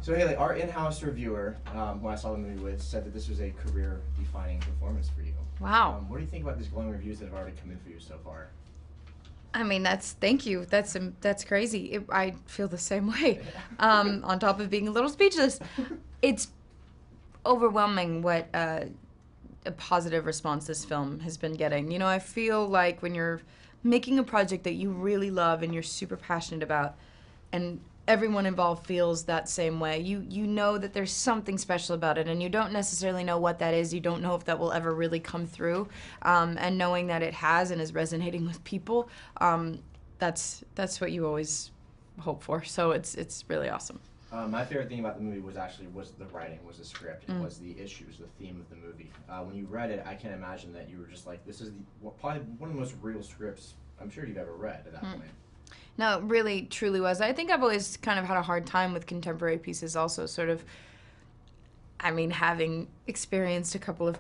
So Haley, our in-house reviewer, who I saw the movie with, said that this was a career-defining performance for you. Wow. What do you think about these glowing reviews that have already come in for you so far? I mean, thank you. That's crazy. I feel the same way. On top of being a little speechless, it's overwhelming what a positive response this film has been getting. You know, I feel like when you're making a project that you really love and you're super passionate about, and everyone involved feels that same way, you know that there's something special about it, and you don't necessarily know what that is. You don't know if that will ever really come through, and knowing that it has and is resonating with people, that's what you always hope for. So it's really awesome. My favorite thing about the movie was the writing, was the script, it was the issues, the theme of the movie. When you read it, I can imagine that you were just like, this is probably one of the most real scripts I'm sure you've ever read at that point. No, it really, truly was. I think I've always kind of had a hard time with contemporary pieces also, sort of, I mean, having experienced a couple of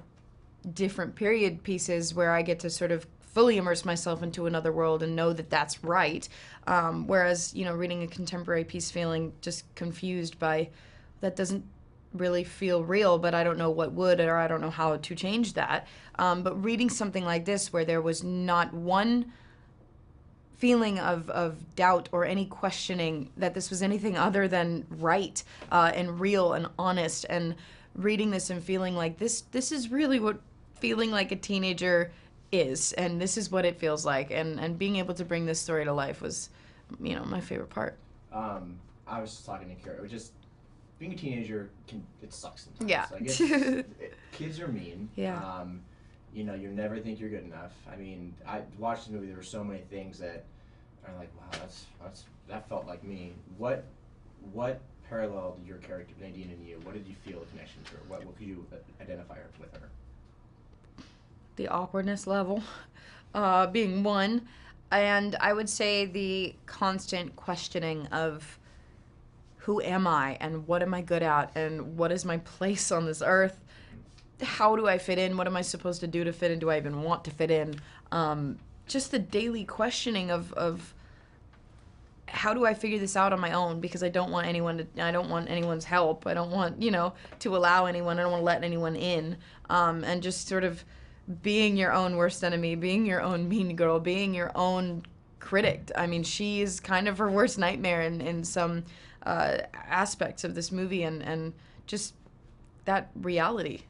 different period pieces where I get to sort of fully immerse myself into another world and know that that's right. Whereas, you know, reading a contemporary piece feeling just confused by that doesn't really feel real, but I don't know what would, or I don't know how to change that. But reading something like this where there was not one feeling of doubt or any questioning that this was anything other than right and real and honest, and reading this and feeling like this is really what feeling like a teenager is, and this is what it feels like, and being able to bring this story to life was, you know, my favorite part. I was just talking to Kara. It was just being a teenager it sucks sometimes. Yeah. Kids are mean. Yeah. You know, you never think you're good enough. I mean, I watched the movie. There were so many things that are like, wow, that felt like me. What paralleled your character, Nadine, and you? What did you feel a connection to her? What could you identify her with her? The awkwardness level being one, and I would say the constant questioning of who am I and what am I good at and what is my place on this earth? How do I fit in? What am I supposed to do to fit in? Do I even want to fit in? Just the daily questioning of how do I figure this out on my own, because I don't want anyone's help. I don't want, you know, to allow anyone. I don't want to let anyone in. And just sort of being your own worst enemy, being your own mean girl, being your own critic. I mean, she's kind of her worst nightmare in some aspects of this movie, and just that reality